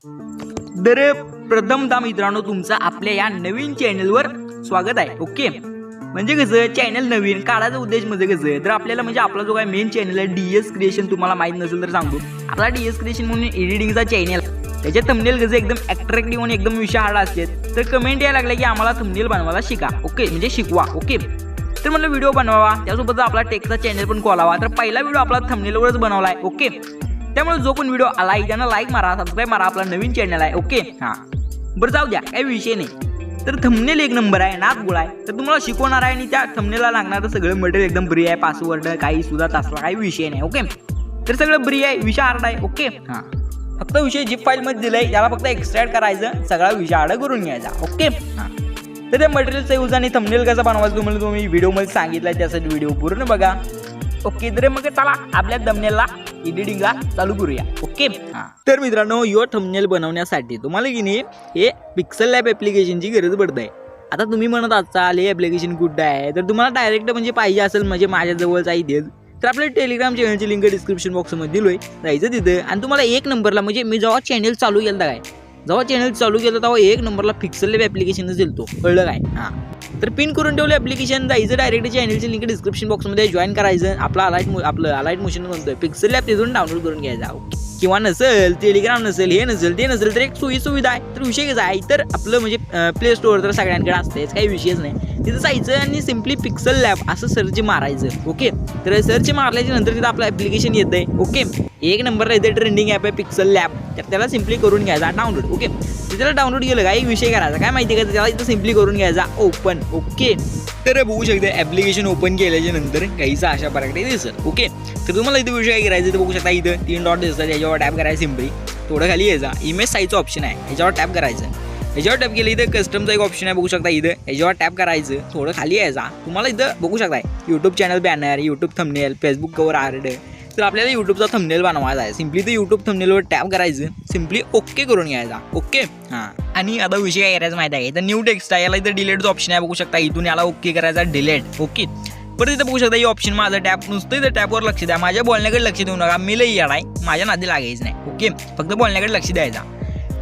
तर प्रथमतः मित्रांनो तुमचं आपल्या या नवीन चॅनलवर स्वागत आहे. ओके, म्हणजे कसं चॅनल नवीन काढायचा उद्देश म्हणजे कसं तर आपल्याला म्हणजे आपला जो काय मेन चॅनल आहे DS क्रिएशन, तुम्हाला माहित नसेल तर सांगतो. आपला DS क्रिएशन म्हणून एडिटिंगचा चॅनल, त्याचे थंबनेल कसं एकदम अट्रॅक्टिव्ह आणि एकदम विषाहाळ असतात. तर कमेंट यायला लागले की आम्हाला थंबनेल बनवायला शिका. ओके, म्हणजे शिकवा. ओके, तर म्हणलं व्हिडिओ बनवावा, त्यासोबत आपला टेकचा चॅनल पण खोलावा. तर पहिला व्हिडिओ आपला थंबनेलवरच बनवला आहे. ओके, त्यामुळे जो पण व्हिडिओ आला त्यांना लाईक मारा, सबस्क्राईब मारा. आपला नवीन चॅनल आहे. ओके, हां बरं जाऊ द्या, काही विषय नाही. तर थंबनेल एक नंबर आहे, नाद गोळा आहे. तर तुम्हाला शिकवणार आहे आणि त्या थंबनेलला लागणारं सगळं मटेरियल एकदम फ्री आहे. पासवर्ड काही सुद्धा तसला काही विषय नाही. ओके, तर सगळं फ्री आहे, विषय हार्ड आहे. ओके, हां फक्त विषय झिप फाईलमध्ये दिलाय, त्याला फक्त एक्सट्रॅक्ट करायचं, सगळा विषय हार्ड करून घ्यायचा. ओके, हां तर त्या मटेरियलचा यूज आणि थंबनेल कसा बनवायचं तुम्हाला तुम्ही व्हिडिओमध्ये सांगितलं, त्यासाठी व्हिडिओ पूर्ण बघा. ओके, तर मग चला आपल्या थंबनेलला एडिटिंगला चालू करूया. ओके, तर मित्रांनो यो थंबनेल बनवण्यासाठी तुम्हाला की नाही हे पिक्सल लॅब ॲप्लिकेशनची गरज पडते. आता तुम्ही म्हणत असाल हे ॲप्लिकेशन कुठं आहे, तर तुम्हाला डायरेक्ट म्हणजे पाहिजे असेल म्हणजे माझ्याजवळच आहे तेच, तर आपल्या टेलिग्राम चॅनलची लिंक डिस्क्रिप्शन बॉक्समध्ये दिलोय, जायचं तिथं. आणि तुम्हाला एक नंबरला म्हणजे मी जेव्हा चॅनल चालू केलं काय, जेव्हा चॅनल चालू केलं तेव्हा एक नंबरला पिक्सल लॅब ॲप्लिकेशनच दिलतो, कळलं काय. हां तर पिन करून ठेवलं ॲप्लिकेशन, जायचं डायरेक्ट चॅनलची लिंक डिस्क्रिप्शन बॉक्समध्ये जॉईन करायचं. आपलं अलाइट मोशन म्हणतोय पिक्सल लॅब तिथून डाउनलोड करून घ्यायचा. किंवा नसेल टेलिग्राम नसेल हे नसेल ते नसेल तर एक सुविधा आहे. तर विषय कसा आहे, तर आपलं म्हणजे प्ले स्टोअर तर सगळ्यांकडे असतेच, काही विषयच नाही. तिथं जायचं आणि सिम्पली पिक्सल लॅब असं सर्च मारायचं. ओके, तर सर्च मारल्याच्या नंतर तिथं आपलं ॲप्लिकेशन येतंय. ओके, एक नंबरला येते ट्रेंडिंग ॲप आहे पिक्सल लॅब, तर त्याला सिम्पली करून घ्यायचा डाउनलोड. ओके, त्याला डाउनलोड केलं का एक विषय करायचा काय माहिती का, त्याला इथं सिम्पली करून घ्यायचा ओपन. ओके, तर बघू शकते ॲप्लिकेशन ओपन केल्याच्या नंतर काहीचा अशा प्रकारे दिसत. ओके, तर तुम्हाला इथं विषय काय करायचं तर बघू शकता, इथं 3 डॉट दिसतात, याच्यावर टॅप करायचं. सिम्पली थोडं खाली यायचा, इमेज साईजचं ऑप्शन आहे, याच्यावर टॅप करायचं. याच्यावर टॅप केलं इथं कस्टमचा एक ऑप्शन आहे, बघू शकता इथं, याच्यावर टॅप करायचं. थोडं खाली यायचा, तुम्हाला इथं बघू शकता YouTube channel banner, YouTube thumbnail, Facebook cover art. तर आपल्याला यूट्यूबचा थंबनेल बनवायचा आहे. सिम्पली ते यूट्यूब थंबनेलवर टॅप करायचं, सिम्पली ओके करून घ्यायचा. ओके, हां आणि आता विषय काय करायचा माहिती आहे, इथं न्यू टेक्स्ट आहे, याला इथं डिलेटचं ऑप्शन आहे, बघू शकता इथून याला ओके करायचा डिलेट. ओके, परत इथं बघू शकता हे ऑप्शन माझं टॅप, नुसतं इथं टॅपवर लक्ष द्या, माझ्या बोलण्याकडे लक्ष देऊ नका, मी लई येणार आहे, माझ्या नादी लागायचं नाही. ओके, फक्त बोलण्याकडे लक्ष द्यायचा.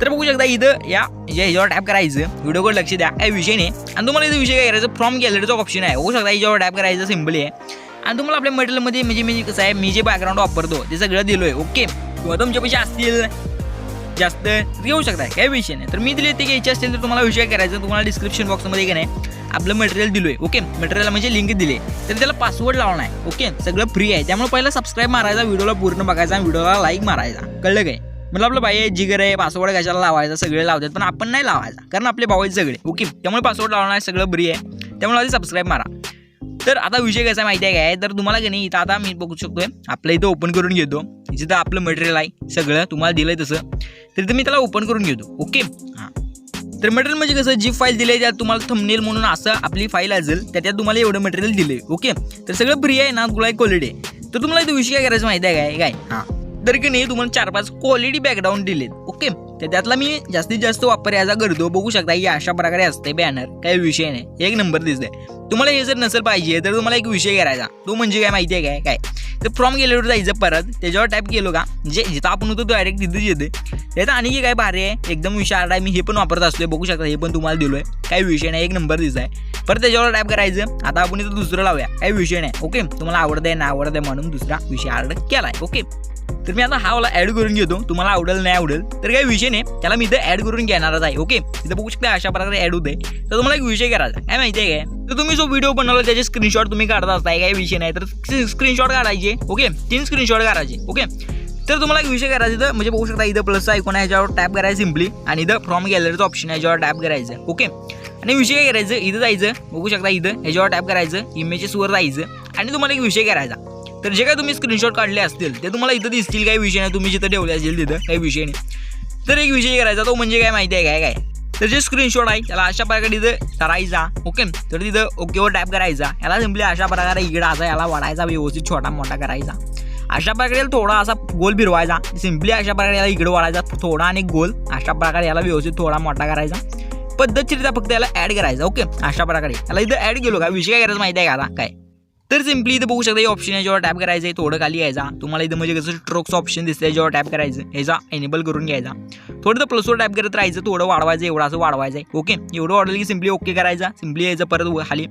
तर बघू शकता इथं याच्यावर टॅप करायचं, व्हिडिओकडे लक्ष द्या, काही विषय नाही. आणि तुम्हाला इथं विषय काय करायचं, फ्रॉम गॅलरीचा ऑप्शन आहे, बघू शकता याच्यावर टॅप करायचं, सिम्पली आहे. आणि तुम्हाला आपल्या मटेरियलमध्ये म्हणजे कसं आहे, मी जे बॅकग्राऊंड वापरतो ते सगळं दिलोय. ओके, किंवा तुमच्या पैसे असतील जास्त घेऊ शकता, काही विषय नाही. तर मी दिले ते घ्यायचे असतील तर तुम्हाला विषय करायचं, तुम्हाला डिस्क्रिप्शन बॉक्समध्ये का नाही आपलं मटेरियल दिलोय. ओके, मटेरियल म्हणजे लिंक दिले, तर त्याला पासवर्ड लावणार आहे. ओके, सगळं फ्री आहे, त्यामुळे पहिला सबस्क्राईब मारायचा, व्हिडिओला पूर्ण बघायचा, व्हिडिओला लाईक मारायचा, कळलं काय. मला आपलं बाई जिगर आहे, पासवर्ड कशाला लावायचा, सगळे लावतात पण आपण नाही लावायचा, कारण आपले भाऊ आहेत सगळे. ओके, त्यामुळे पासवर्ड लावणार आहे, सगळं फ्री आहे, त्यामुळे आधी सबस्क्राईब मारा. तर आता विषय कसा माहिती आहे काय, तर तुम्हाला की नाही इथं आता मी बघू शकतोय आपलं इथं ओपन करून घेतो, जिथं आपलं मटेरियल आहे सगळं तुम्हाला दिलंय तसं, तर इथं मी त्याला ओपन करून घेतो. ओके, हां तर मटेरियल म्हणजे कसं जी फाईल दिली आहे त्यात तुम्हाला थंबनेल म्हणून असं आपली फाईल असेल, त्यात तुम्हाला एवढं मटेरियल दिले. ओके, तर सगळं फ्री आहे ना, गुळाई क्वालिटी आहे. तर तुम्हाला इथं विषय काय करायचं माहिती आहे काय, हां तर की नाही तुम्हाला 4-5 क्वालिटी बॅकग्राऊंड दिलेत. ओके, तर त्यातला मी जास्तीत जास्त वापर याचा करतो, बघू शकता की अशा प्रकारे असते बॅनर, काही विषय नाही, एक नंबर दिसतंय. तुम्हाला हे जर नसेल पाहिजे तर तुम्हाला एक विषय करायचा, तो म्हणजे काय माहिती आहे काय, तर फ्रॉम गेल्यावर जायचं, परत त्याच्यावर टॅप केलो का म्हणजे जिथं आपण होतो डायरेक्ट तिथंच येते. त्यात आणि काय भारी आहे, एकदम विषय आहे, मी हे पण वापरत असतोय, बघू शकता हे पण तुम्हाला दिलोय, काही विषय नाही, एक नंबर दिसत आहे. परत त्याच्यावर टॅप करायचं. आता आपण इथं दुसरं लावूया, काही विषय नाही. ओके, तुम्हाला आवडतंय ना आवडतंय म्हणून दुसरा विषय ॲड केलाय. ओके, तर मी आता हा वाला ॲड करून घेतो, तुम्हाला आवडेल नाही आवडेल तर काही विषय नाही, त्याला मी इथं ॲड करून घेणारच आहे. ओके, इथं बघू शकता अशा प्रकारे ॲड होते. तर तुम्हाला एक विषय करायचा काय माहिती आहे काय, तर तुम्ही जो व्हिडिओ बनवला त्याचे स्क्रीनशॉट तुम्ही काढत असताय, काही विषय नाही, तर स्क्रीनशॉट काढायचे. ओके, 3 स्क्रीनशॉट काढायचे. ओके, तर तुम्हाला एक विषय करायचा इथं म्हणजे बघू शकता इथं प्लसचा आयकॉन आहे, याच्यावर टॅप करायचं सिम्पली, आणि इथं फ्रॉम गॅलरीचा ऑप्शन आहे, याच्यावर टॅप करायचं. ओके, आणि विषय काय करायचं, इथं जायचं, बघू शकता इथं याच्यावर टॅप करायचं, इमेजेसवर जायचं, आणि तुम्हाला एक विषय करायचा. तर जे काय तुम्ही स्क्रीनशॉट काढले असतील ते तुम्हाला इथं दिसतील, काही विषय नाही, तुम्ही जिथं ठेवले असतील तिथं काही विषय नाही. तर एक विषय करायचा, तो म्हणजे काय माहिती आहे काय, तर जे स्क्रीनशॉट आहे त्याला अशा प्रकारे इथं करायचा. ओके, तर तिथं ओकेवर टॅप करायचा, याला सिम्पली अशा प्रकारे इकडं असा याला वाढायचा, व्यवस्थित छोटा मोठा करायचा, अशा प्रकारे थोडा असा गोल फिरवायचा, सिम्पली अशा प्रकारे याला इकडं वाढायचा थोडा आणि गोल, अशा प्रकारे याला व्यवस्थित थोडा मोठा करायचा, पद्धतशीरित्या फक्त याला ॲड करायचा. ओके, अशा प्रकारे याला इथं ॲड केलो का विषय काय करायचं माहिती आहे का, आता काय तर सिम्पली इथं बघू शकता हे ऑप्शन आहे, जेव्हा टॅप करायचं आहे थोडं खाली यायचा, तुम्हाला इथं म्हणजे कसं स्ट्रोक्स ऑप्शन दिसतंय, जेव्हा टॅप करायचं ह्याचा एनेबल करून घ्यायचा, थोडं तर प्लसवर टॅप करत राहायचं, थोडं वाढवायचं, एवढं असं वाढवायचं आहे. ओके, एवढं वाढवलं की सिम्पली ओके करायचा, सिम्पली यायचं परत खाली.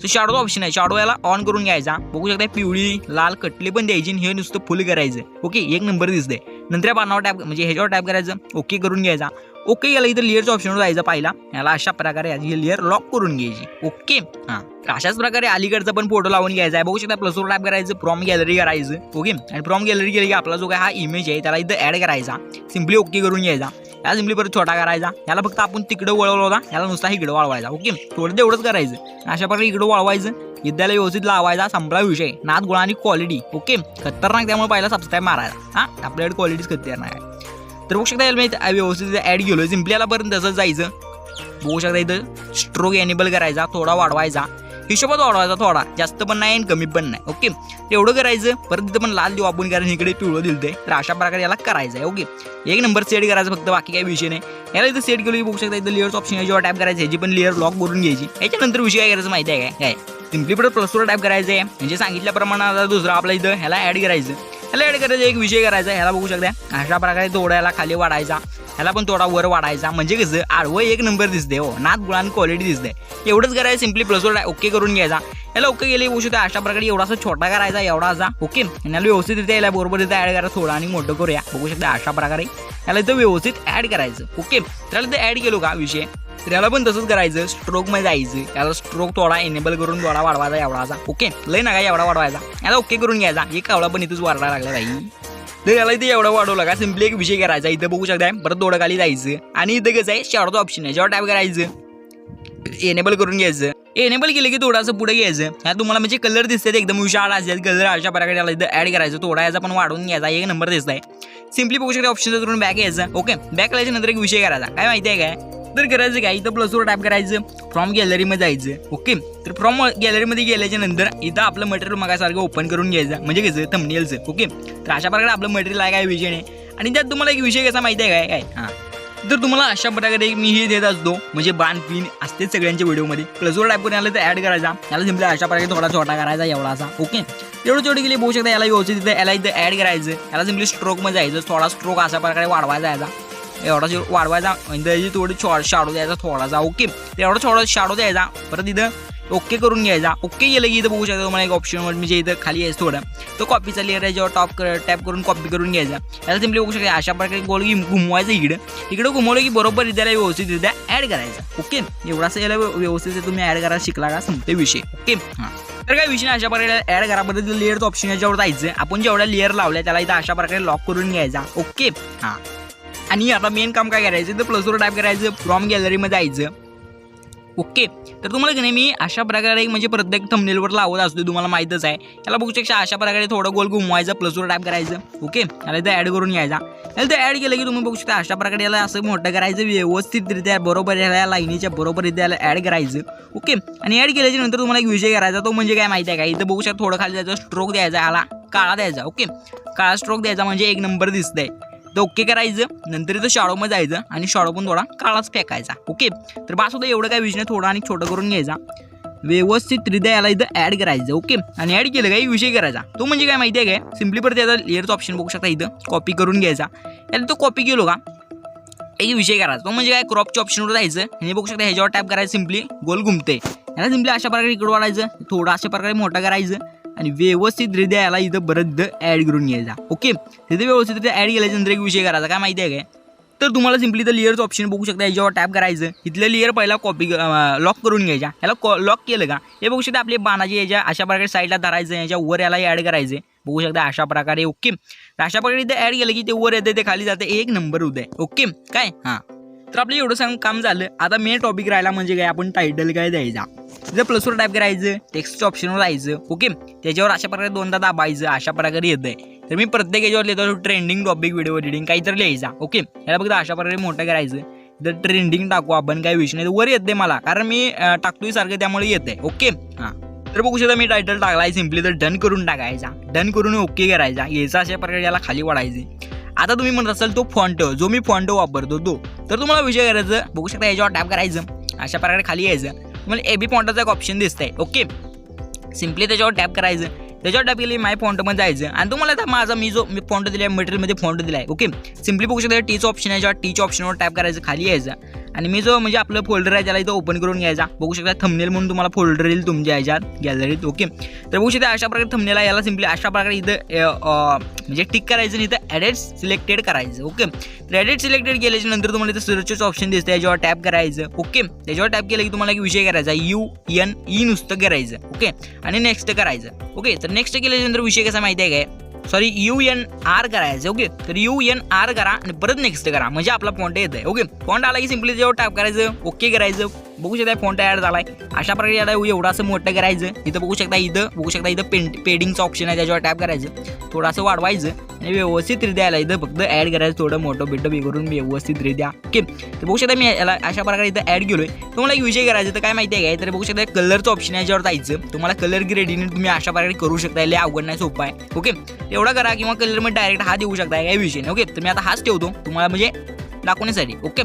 सो शॅडोचा ऑप्शन आहे, शॅडो याला ऑन करून घ्यायचा, बघू शकता पिवळी लाल कटली पण द्यायची, हे नुसतं फुल करायचं. ओके, एक नंबर दिसतंय. नंतर या बाणावर टॅप म्हणजे ह्याच्यावर टॅप करायचं, ओके करून घ्यायचा. ओके याला इथं लेअरच्या ऑप्शनवर जायचं पहिला, याला अशा प्रकारे याची लेअर लॉक करून घ्यायची. ओके, हां अशाच प्रकारे अलीकडचा पण फोटो लावून घ्यायचा आहे. बघू शकता प्लसवर टॅप करायचं, फ्रॉम गॅलरी करायचं. ओके, आणि फ्रॉम गॅलरी केली की आपला जो काय हा इमेज आहे त्याला इथं ॲड करायचा, सिम्पली ओके करून घ्यायचा. याला सिम्पली परत छोटा करायचा, याला फक्त आपण तिकडं वळवला होता, याला नुसता इकडं वळवायचा. ओके, थोडं तेवढंच करायचं, अशा प्रकारे इकडं वळवायचं, विद्याला व्यवस्थित लावायचा, संपला विषय. नाद गोळा आणि क्वालिटी. ओके, खतरनाक, त्यामुळे पहिला सबस्क्राईब मारायचा. हां आपल्याकडे क्वालिटीच खतरनाक आहे. तर बघू शकता याला मी व्यवस्थित ॲड केलो, सिम्पली याला परत तसंच जायचं. बघू शकता इथं स्ट्रोक एनेबल करायचा, थोडा वाढवायचा, हिशोबात वाढवायचा, थोडा जास्त पण नाही आणि कमी पण नाही. ओके, एवढं करायचं. परत तिथं पण लाल देऊ आपण, कारण इकडे पिवळं दिलतंय, तर अशा प्रकारे याला करायचं आहे. ओके, एक नंबर सेट करायचं फक्त, बाकी काही विषय नाही. याला इथं सेट केलं की बघू शकता इथं लेअर्स ऑप्शन आहे, जेव्हा टॅप करायचं ह्याची पण लेअर लॉक करून घ्यायची. याच्यानंतर विषय काय करायचं माहिती आहे काय, सिम्पली परत प्लसवर टॅप करायचं आहे, म्हणजे सांगितल्याप्रमाणे आता दुसरा आपला इथं ह्याला ॲड करायचं. ह्याला ॲड करायचं एक विषय करायचा, ह्याला बघू शकता अशा प्रकारे थोडा याला खाली वाढायचा, ह्याला पण थोडा वर वाढायचा, म्हणजे कसं आडवं एक नंबर दिसते. हो, नाद गुळान क्वालिटी दिसते. एवढंच करायचं, सिम्पली प्लसवर ओके करून घ्यायचा. याला ओके गेले बघू शकता अशा प्रकारे एवढासा छोटा करायचा, एवढा असा. ओके, आणि याला व्यवस्थित याला बरोबर इथं ॲड करा, थोडा आणि मोठं करूया. बघू शकता अशा प्रकारे याला इथं व्यवस्थित ॲड करायचं. ओके, त्याला इथं ॲड केलो का विषय, तर याला पण तसंच करायचं, स्ट्रोकमध्ये जायचं, याला स्ट्रोक थोडा एनेबल करून थोडा वाढवायचा, एवढाचा. ओके, लय नका एवढा वाढवायचा, याला ओके करून घ्यायचा. एक कावळा पण इथंच वाढायला लागला काही, तर याला इथे एवढा वाढवला का, सिम्पली एक विषय करायचा. इथं बघू शकता परत थोडं खाली जायचं, आणि इथं कसं आहे शॅडोचा ऑप्शन आहे, जेव्हा टॅप करायचं एनेबल करून घ्यायचं. एनेबल केलं की थोडंसं पुढे घ्यायचं, ह्या तुम्हाला म्हणजे कलर दिसतात एकदम विशाळ असेल कलर, अशा प्रकारे याला इथं ॲड करायचं, थोडा याचा पण वाढवून घ्यायचा, एक नंबर दिसत आहे. सिम्पली बघू शकता ऑप्शन करून बॅक यायचं. ओके, बॅक आल्याच्या नंतर एक विषय करायचा, काय माहिती आहे काय, तर करायचं काय, इथं प्लसवर टॅप करायचं, फ्रॉम गॅलरीमध्ये जायचं. ओके, तर फ्रॉम गॅलरीमध्ये गेल्याच्या नंतर इथं आपलं मटेरियल मगासारखं ओपन करून घ्यायचं, म्हणजे कसं थंबनेलचं. ओके, तर अशा प्रकारे आपलं मटेरियल आहे, काय विषय नाही. आणि त्यात तुम्हाला एक विषय कसा माहिती आहे काय, हां तर तुम्हाला अशा प्रकारे मी हे देत असतो, म्हणजे बाण पिन असते सगळ्यांच्या व्हिडिओमध्ये. प्लसवर टाईप करून याला तर ॲड करायचा, याला सिम्पली अशा प्रकारे थोडा छोटा करायचा, एवढा असा. ओके, एवढं छोटे गेले बघू शकता, याला व्यवस्थित याला इथं ॲड करायचं, याला सिम्पली स्ट्रोकमध्ये जायचं, थोडा स्ट्रोक अशा प्रकारे वाढवायचा, याचा एवढा वाढवायचा, म्हणजे थोडी शाडो द्यायचा थोडासा. ओके, एवढा थोडा शाडो द्यायचा, परत इथं ओके करून घ्यायचा. ओके गेलं की इथं बघू शकता तुम्हाला एक ऑप्शनवर म्हणजे इथं खाली यायचं थोडं, तो कॉपीचा लेअर आहे, जेव्हा टॅप करून कॉपी करून घ्यायचा. याला सिम्पली बघू शकता अशा प्रकारे गोल घुमवायचं, इकडं घुमवलं की बरोबर त्याला व्यवस्थितरित्या ॲड करायचं. ओके, एवढासा याला व्यवस्थित तुम्ही ॲड करायला शिकला का संपते विषय. ओके, हां तर काय विषय अशा प्रकारे ॲड करा. परत लेअरचं ऑप्शन याच्यावर जायचं, आपण जेवढ्या लेअर लावल्या त्याला इथं अशा प्रकारे लॉक करून घ्यायचा. ओके, हां आणि आता मेन काम काय करायचं, तर प्लसवर टाईप करायचं, फ्रॉम गॅलरीमध्ये जायचं. ओके, तर तुम्हाला की नाही मी अशा प्रकारे म्हणजे प्रत्येक थंबनेलवर लावत असतो, तुम्हाला माहीतच आहे. याला बघू शकता अशा प्रकारे थोडं गोल घुमवायचं, प्लसवर टाईप करायचं. ओके, याला इथं ॲड करून घ्यायचा. याला ते ॲड केलं की तुम्ही बघू शकता अशा प्रकारे याला असं मोठं करायचं, व्यवस्थितरित्या बरोबर याला लाईनीच्या बरोबर इथे याला ॲड करायचं. ओके, आणि ॲड केल्याच्या नंतर तुम्हाला एक विषय करायचा, तो म्हणजे काय माहिती आहे का, इथं बघू शकता थोडं खाली जायचं, स्ट्रोक द्यायचा, याला काळा द्यायचा. ओके, काळा स्ट्रोक द्यायचा, म्हणजे एक नंबर दिसतंय. तर ओके करायचं, नंतर इथं शॅडोमध्ये जायचं आणि शॅडो पण थोडा काळाच फेकायचा. ओके, तर बस होतं एवढं काय विषय, थोडा आणि छोटं करून घ्यायचा, व्यवस्थितरित्या याला इथं ॲड करायचं. ओके, आणि ॲड केलं काही विषय करायचा, तो म्हणजे काय माहिती आहे काय, सिम्पली परत याचा लेअरचा ऑप्शन बघू शकता इथं कॉपी करून घ्यायचा. याला तो कॉपी केलो का एक विषय करायचा, तो म्हणजे काय क्रॉपच्या ऑप्शनवर जायचं आणि बघू शकता ह्याच्यावर टॅप करायचं, सिम्पली गोल घुमते. याला सिम्पली अशा प्रकारे इकडं वाढायचं, थोडं अशा प्रकारे मोठं करायचं आणि व्यवस्थितरित्या याला इथं परत ॲड करून घ्यायचा. ओके, तिथे व्यवस्थितरित्या ॲड केल्याच्यानंतर एक विषय करायचा, काय माहिती आहे काय, तर तुम्हाला सिम्पली तर लेअरचं ऑप्शन बघू शकता, याच्यावर टॅप करायचं, इथलं लेअर पहिला कॉपी लॉक करून घ्यायचा. याला लॉक केलं का हे बघू शकता आपले बाणाचे याच्या अशा प्रकारे साईडला धरायचं, याच्या वर याला ॲड करायचं, बघू शकता अशा प्रकारे. ओके, अशा प्रकारे इथं ॲड केलं की ते वर येते, ते खाली जाते, एक नंबर होत आहे. ओके काय, हां तर आपलं एवढं सांग काम झालं. आता मेन टॉपिक राहिला म्हणजे काय, आपण टायटल काय द्यायचा. तिथं प्लसवर टाईप करायचं, टेक्स्टच्या ऑप्शनवर जायचं. ओके, त्याच्यावर अशा प्रकारे दोनदा दाबायचं, अशा प्रकारे येतंय. तर मी प्रत्येक याच्यावर लिहितो ट्रेंडिंग टॉपिक व्हिडिओ एडिटिंग काहीतरी लिहायचा. ओके, याला फक्त अशा प्रकारे मोठं करायचं, तर ट्रेंडिंग टाकू आपण, काही विषय नाही, वर येते मला, कारण मी टाकतोय सारखं त्यामुळे येतंय. ओके, हां तर बघू शकता मी टायटल टाकलाय, सिम्पली तर डन करून टाकायचा, डन करून ओके करायचा, यायचा अशा प्रकारे याला खाली वाढायचे. आता तुम्ही म्हणत असाल तो फॉन्ट जो मी फॉन्ट वापरतो तो, तर तुम्हाला विषय करायचं, बघू शकता याच्यावर टॅप करायचं, अशा प्रकारे खाली यायचं, तुम्हाला एबी फॉन्टाचा एक ऑप्शन दिसतंय. ओके, सिम्पली त्याच्यावर टॅप करायचं, त्याच्यावर टॅप केली माय फॉन्टमध्ये जायचं आणि तुम्हाला आता माझा मी फॉन्ट दिला आहे मटेरियलमध्ये फॉन्ट दिला आहे. ओके, सिम्पली बघू शकता टीचं ऑप्शन आहे, जेव्हा टीच्या ऑप्शनवर टॅप करायचं, खाली यायचं आणि मी जो म्हणजे आपलं फोल्डर आहे त्याला इथं ओपन करून घ्यायचा. बघू शकता थंबनेल म्हणून तुम्हाला फोल्डर येईल तुमच्या ह्याच्यात गॅलरीत. ओके, तर बघू शकता अशा प्रकारे थंबनेल आहे, याला सिम्पली अशा प्रकारे इथं म्हणजे टिक करायचं आणि इथं ॲडिट सिलेक्टेड करायचं. ओके, तर ॲडिट सिलेक्टेड केल्याच्या नंतर तुम्हाला इथं सर्चचं ऑप्शन दिसतं, याच्यावर टॅप करायचं. ओके, त्याच्यावर टॅप केलं की तुम्हाला एक विषय करायचा UNE नुसतं करायचं. ओके, आणि नेक्स्ट करायचं. ओके, तर नेक्स्ट केल्याच्यानंतर विषय कसा माहिती आहे काय, सॉरी UNR करायचं. ओके, तर UNR करा आणि परत नेक्स्ट करा म्हणजे आपला फॉन्ट येत आहे. ओके, फॉन्ट आला की सिम्पली त्याच्यावर टॅप करायचं, ओके करायचं. बघू शकता फॉन्ट ॲड झालाय, अशा प्रकारे याला एवढं असं मोठं करायचं. इथं बघू शकता इथं पेडिंगचं ऑप्शन आहे, त्याच्यावर टॅप करायचं, थोडंसं वाढवायचं आणि व्यवस्थितरित्या याला इथं फक्त ॲड करायचं, थोडं मोठं बिटं बी करून व्यवस्थितरित्या. ओके, तर बघू शकता मी याला अशा प्रकारे इथं ॲड केलोय. तुम्हाला एक विषय करायचं तर काय माहिती आहे काय, तर बघू शकता कलरचं ऑप्शन आहे, याच्यावर जायचं. तुम्हाला कलर ग्रेडियंट तुम्ही अशा प्रकारे करू शकता, लय अवघड नाही, सोपं आहे. ओके, एवढा करा किंवा कलरमध्ये डायरेक्ट हा देऊ शकता, काही विषय नाही. ओके, तर मी आता हाच ठेवतो तुम्हाला म्हणजे दाखवण्यासाठी. ओके,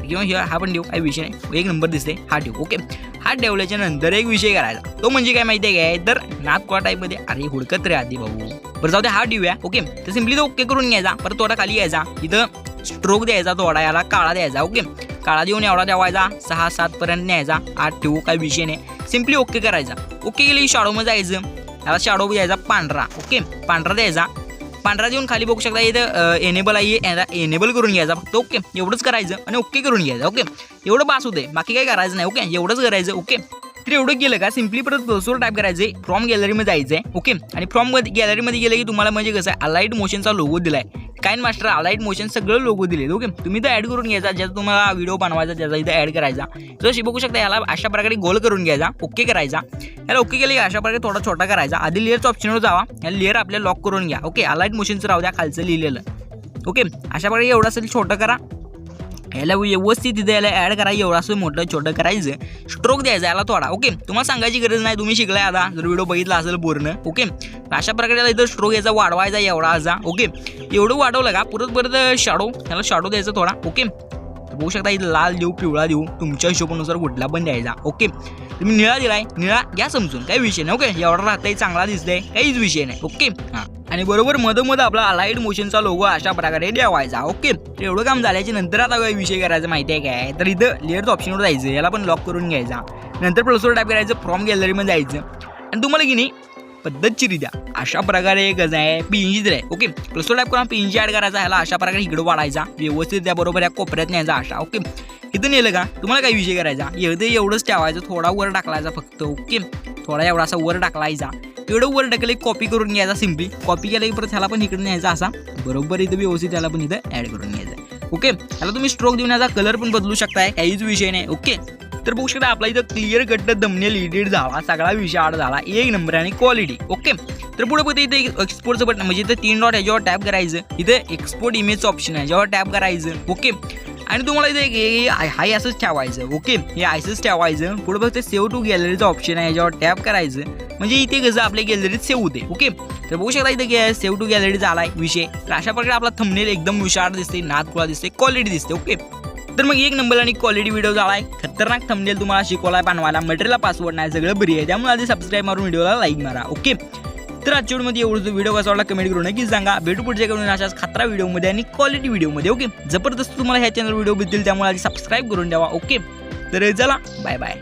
किंवा हा पण देऊ, काही विषय नाही, एक नंबर दिसते, हा ठेवू. ओके, हा ठेवल्याच्या नंतर एक विषय करायचा, तो म्हणजे काय माहिती आहे काय, तर नाथकोळा टाईपमध्ये, अरे हुडकत रे आधी भाऊ, बरं जाऊ दे, हा ठेवूया. ओके, तर सिम्पली तो ओके करून घ्यायचा, परत थोडा खाली यायचा, इथं स्ट्रोक द्यायचा, थोडा याला काळा द्यायचा. ओके, काळा देऊन एवढा ठेवायचा, 6-7 पर्यंत न्यायचा, 8 ठेवू, काही विषय नाही, सिम्पली ओके करायचा. ओके केली शॅडोमध्ये जायचं, याला शॅडो द्यायचा पांढरा. ओके, पांढरा द्यायचा, पांढरा देऊन खाली बघू शकता इथं एनेबल आहे, एनेबल करून घ्यायचा फक्त. ओके, एवढंच करायचं आणि ओके करून घ्यायचं. ओके, एवढं बास होते, बाकी काही करायचं नाही. ओके, एवढंच करायचं. ओके, तर एवढं केलं का सिम्पली परत प्लसवर टाईप करायचं, फ्रॉम गॅलरीमध्ये जायचं आहे. ओके, आणि फ्रॉम गॅलरीमध्ये गेलं की तुम्हाला म्हणजे कसं आहे अलाइट मोशनचा लोगो दिला आहे, काइन मास्टर अलाइट मोशन सगळं लोगो दिले. ओके, तुम्ही तर ॲड करून घ्यायचा, ज्याचा तुम्हाला व्हिडिओ बनवायचा त्याचा इथं ॲड करायचा. जशी बघू शकता याला अशा प्रकारे गोल करून घ्यायचा, ओके करायचा. याला ओके केलं की अशा प्रकारे थोडा छोटा करायचा. आधी लेअरच्या ऑप्शनवर जावा, या लेअर आपल्याला लॉक करून घ्या. ओके, अलाइट मोशनचं राहू द्या खालचं लिहिलेलं. ओके, अशा प्रकारे एवढं असेल छोटं करा, याला व्यवस्थित तिथे याला ॲड करा, एवढं असं मोठं छोटं करायचं, स्ट्रोक द्यायचा याला थोडा. ओके, तुम्हाला सांगायची गरज नाही, तुम्ही शिकलाय आता जर व्हिडिओ बघितला असेल पूर्ण. ओके, अशा प्रकारे याला इथं स्ट्रोक याचा वाढवायचा एवढा असा. ओके, एवढं वाढवलं का परत शॅडो, याला शॅडो द्यायचा थोडा. ओके, बघू शकता इथं लाल देऊ, पिवळा देऊ, तुमच्या हिशोबानुसार कुठला पण द्यायचा. ओके, तुम्ही निळा दिलाय, निळा घ्या समजून, काही विषय नाही. ओके, एवढा राहतंय, चांगला दिसतंय, काहीच विषय नाही. ओके, हां, आणि बरोबर मधोमध आपला अलाइट मोशनचा लोगो अशा प्रकारे द्यावायचा. ओके, तर एवढं काम झाल्याच्या नंतर आता काही विषय करायचा माहिती आहे काय, तर इथं लेअरचं ऑप्शनवर जायचं, याला पण लॉक करून घ्यायचा, नंतर प्लसवर टाईप करायचं, फ्रॉम गॅलरीमध्ये जायचं आणि तुम्हाला की नाही पद्धतशीरित्या अशा प्रकारे कसं आहे PNG दिलं आहे. ओके, प्लसवर टाईप करून PNG ॲड करायचा, ह्याला अशा प्रकारे इकडं वाढायचा, व्यवस्थित त्याबरोबर या कोपऱ्यात न्यायचा अशा. ओके, इथं नेलं का तुम्हाला काही विषय करायचा, एवढंच ठेवायचं, थोडा वर टाकलायचा फक्त. ओके, थोडा एवढा असा वर टाकलायचा, एवढं वर टाकलं कॉपी करून घ्यायचा, सिम्पली कॉपी केलं की परत ह्याला पण इकडे न्यायचा असा, बरोबर इथं व्यवस्थित त्याला पण इथं ॲड करून घ्यायचं. ओके, ह्याला तुम्ही स्ट्रोक देऊन याचा कलर पण बदलू शकताय, काहीच विषय नाही. ओके, तर बघू शकता आपला इथं क्लिअर कट थंबनेल एडिट झाला, सगळा विषय ॲड झाला, एक नंबर आणि क्वालिटी. ओके, तर पुढे बघते इथे एक्सपोर्टचं बटन म्हणजे इथं 3 डॉट याच्यावर टॅप करायचं, इथं एक्सपोर्ट इमेजचं ऑप्शन आहे, याच्यावर टॅप करायचं. ओके, आणि तुम्हाला इथे हाय असंच ठेवायचं. ओके, हे असंच ठेवायचं. पुढे बघते सेव्ह टू गॅलरीचं ऑप्शन आहे, याच्यावर टॅप करायचं म्हणजे इथे कसं आपल्या गॅलरीत सेव्ह होते. ओके, तर बघू शकता इथे सेव्ह टू गॅलरी झालाय विषय. तर अशा प्रकारे आपला थंबनेल एकदम विशाळ दिसते, नादखुळा दिसते, क्वालिटी दिसते. ओके, तर मग एक नंबर आणि क्वालिटी व्हिडिओ झालाय, खतरनाक थंबनेल तुम्हाला शिकवलाय बनवायला, मटेरियलला पासवर्ड नाही, सगळं बरी आहे. त्यामुळे आधी सबस्क्राईब मारून व्हिडिओला लाईक मारा. ओके, तर आजच्या व्हिडिओमध्ये एवढं व्हिडिओ कसा वाटला कमेंट करून नक्की सांगा. भेटू पुढच्या करून अशाच खतरा व्हिडिओमध्ये आणि क्वालिटी व्हिडिओमध्ये. ओके, जबरदस्त तुम्हाला ह्या चॅनल व्हिडिओ भेटतील, त्यामुळे आधी सबस्क्राईब करून द्यावा. ओके, तर चला बाय बाय.